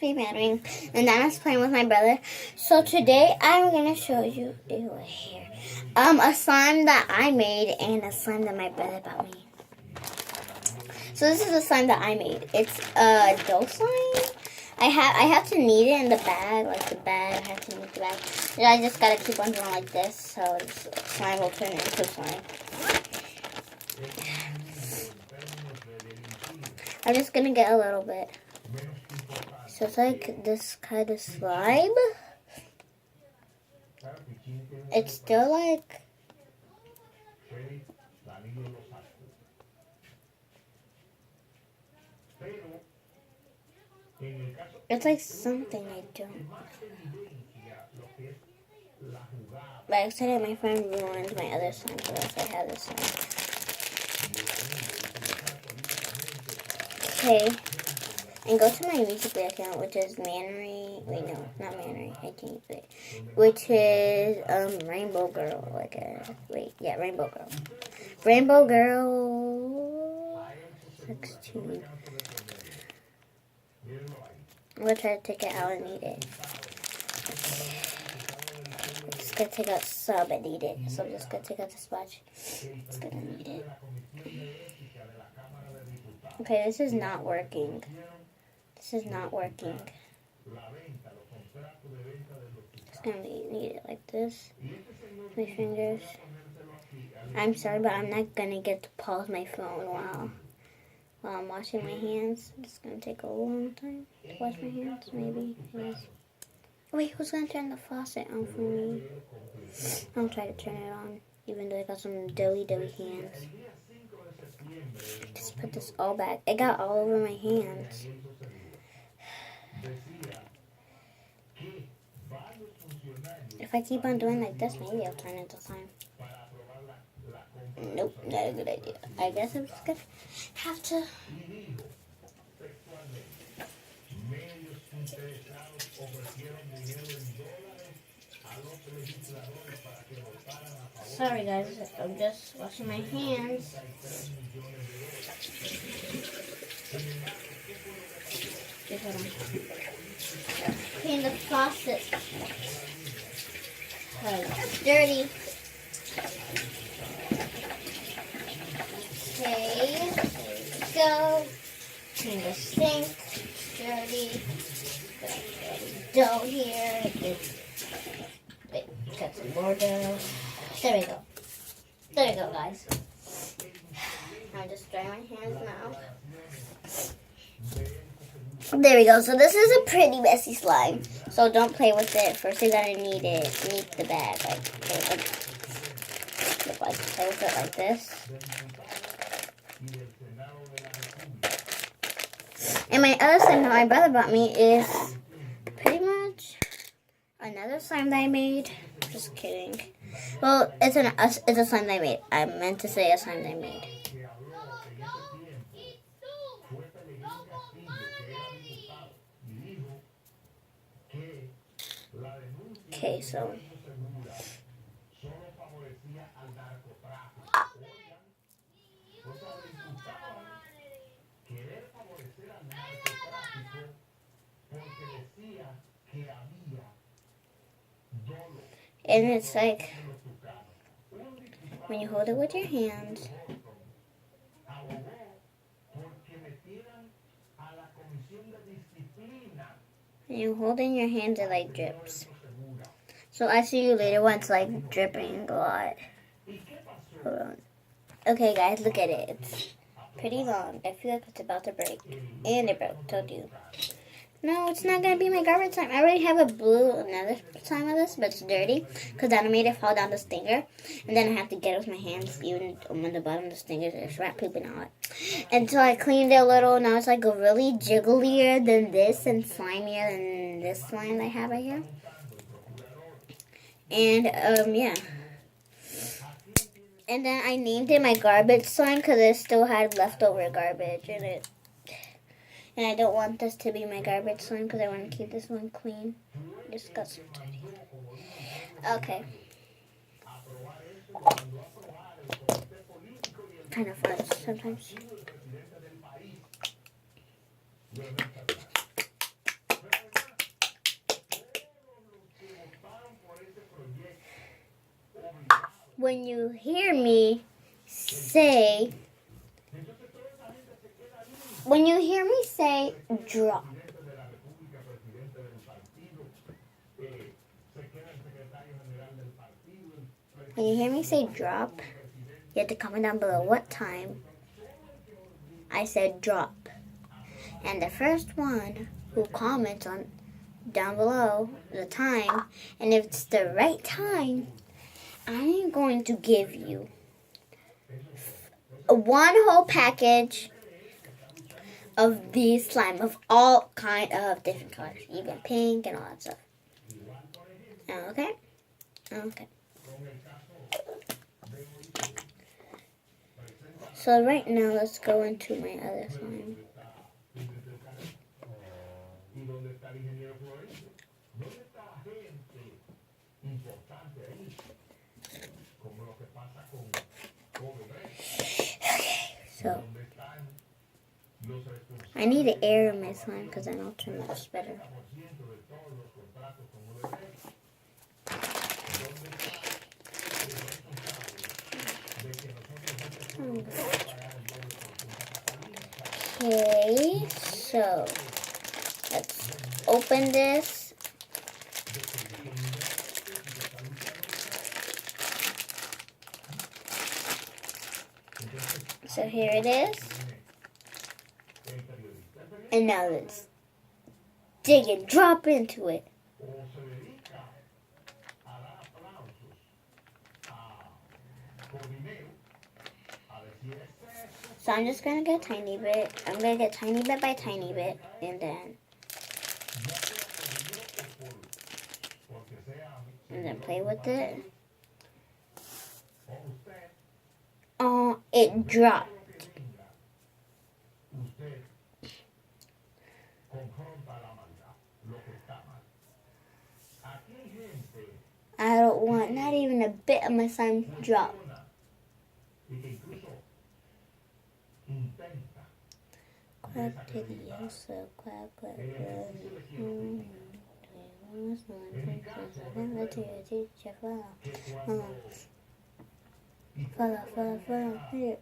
Remembering, and then I was playing with my brother. So today I'm gonna show you a slime that I made and a slime that my brother bought me. So this is a slime that I made. It's a dough slime. I have to knead it in the bag, like the bag. I have to knead the bag. And I just gotta keep on doing like this, so this slime will turn into slime. I'm just gonna get a little bit. So it's like this kind of slime. It's still like it's like something I don't. By accident, my friend ruined my other slime, so that's why I have this slime. Okay. And go to my Musical.ly account, which is Mannery. Wait, no, not Mannery. I changed it. Which is Rainbow Girl. Rainbow Girl. Rainbow Girl 16. I'm gonna try to take it out and eat it. I'm just gonna take out some and eat it. So I'm just gonna take out the sponge. It's gonna eat it. Okay, this is not working. This is not working. Just gonna knead it like this. My fingers. I'm sorry, but I'm not gonna get to pause my phone while I'm washing my hands. It's gonna take a long time to wash my hands, maybe. Yes. Wait, who's gonna turn the faucet on for me? I'll try to turn it on, even though I got some doughy hands. Just put this all back. It got all over my hands. If I keep on doing like this, maybe I'll turn into slime. Nope, not a good idea. I guess I'm just gonna have to. Sorry guys, I'm just washing my hands. Clean the faucet. It's dirty. Okay, there we go. Clean the sink. It's dirty. Dough here. Got some more dough. There we go. There we go, guys. I'm just drying my hands now. There we go. So this is a pretty messy slime. So don't play with it. First you gotta knead the bag. Play with it like this. And my other slime that my brother bought me is pretty much another slime that I made. Just kidding. Well, it's a slime that I made. I meant to say a slime that I made. Okay, so and it's like when you hold it with your hands, and you hold it in your hands, it like drips. So I see you later when it's like dripping a lot. Hold on. Okay guys, look at it. It's pretty long. I feel like it's about to break. And it broke, told you. No, it's not going to be my garbage slime. I already have another slime of this, but it's dirty. Because I made it fall down the stinger. And then I have to get it with my hands, even on the bottom of the stinger. There's rat poop and all that. And so I cleaned it a little. Now it's like a really jigglier than this and slimier than this slime I have right here. And, yeah. And then I named it my garbage slime because it still had leftover garbage in it. And I don't want this to be my garbage slime because I want to keep this one clean. Just got some dirty. Okay. Kind of fun sometimes. when you hear me say drop. When you hear me say drop, you have to comment down below what time I said drop. And the first one who comments on down below the time, and if it's the right time, I'm going to give you one whole package of these slime of all kind of different colors, even pink and all that stuff. Okay? Okay. So right now, let's go into my other slime. So I need to air in my slime because then I'll turn much better. Okay, so let's open this. So here it is. And now let's dig and drop into it. So I'm just going to get a tiny bit. I'm going to get tiny bit by tiny bit. And then play with it. Oh, it dropped. I don't want not even a bit of my slime drop. Quack Tidioso, quack, quack, Follow.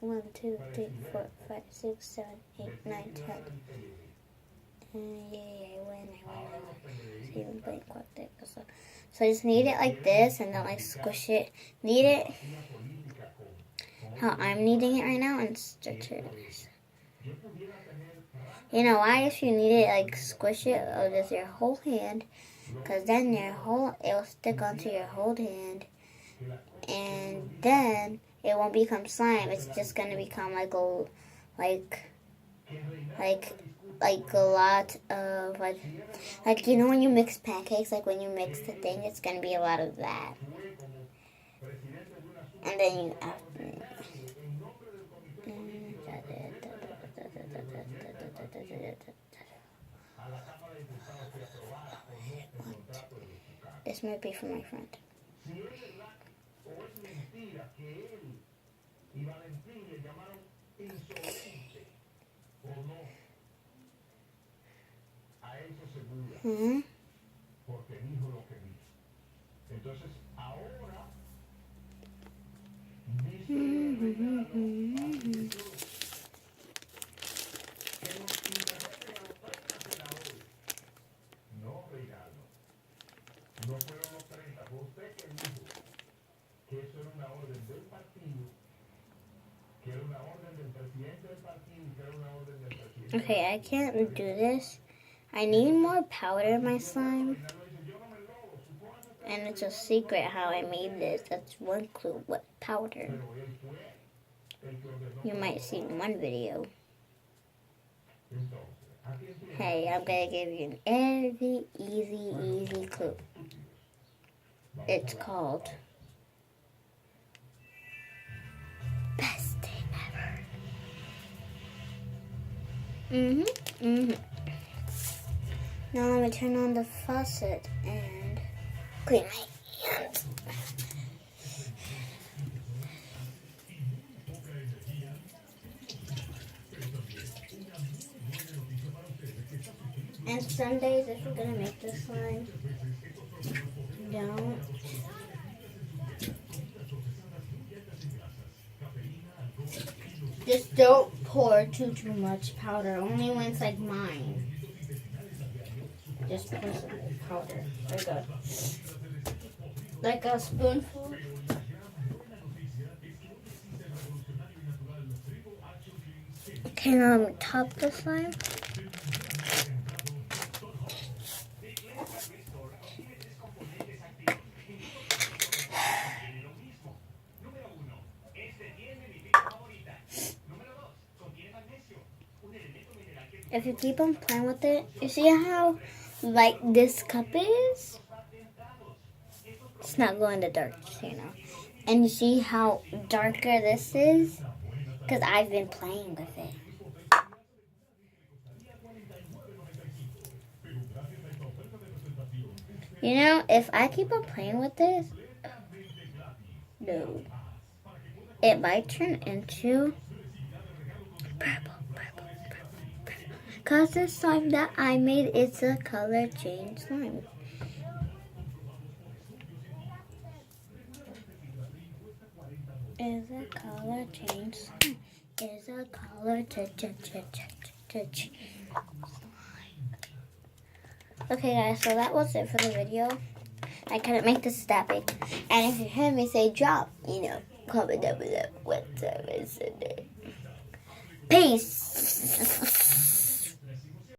1, 2, 3, 4, 5, 6, 7, 8, 9, 10. I win. Even playing quack deck. So I just knead it like this and then like squish it. Knead it how I'm kneading it right now and stretch it. You know why? If you knead it like squish it with your whole hand, because then it'll stick onto your whole hand, and then it won't become slime. It's just gonna become like a lot of like you know when you mix pancakes, like when you mix the thing, it's gonna be a lot of that. And then you this might be for my friend. Okay, I can't do this. I need more powder in my slime. And it's a secret how I made this. That's one clue. What powder? You might see in one video. Hey, I'm going to give you an very easy clue. It's called Best Day Ever. Now let me turn on the faucet and clean my hands. And some days, if you're gonna make this slime, don't Just don't pour too much powder. Only when it's like mine. Just pour some powder. Like a spoonful. Okay, now I'm top the slime. If you keep on playing with it, you see how light this cup is? It's not going to dark, you know. And you see how darker this is? Because I've been playing with it. You know, if I keep on playing with this, no, it might turn into purple. Because the slime that I made is a color change slime. Is a color change slime. Is a color change. Okay guys, so that was it for the video. I couldn't make this that big. And if you hear me say drop, you know, comment down below what time is it. Peace.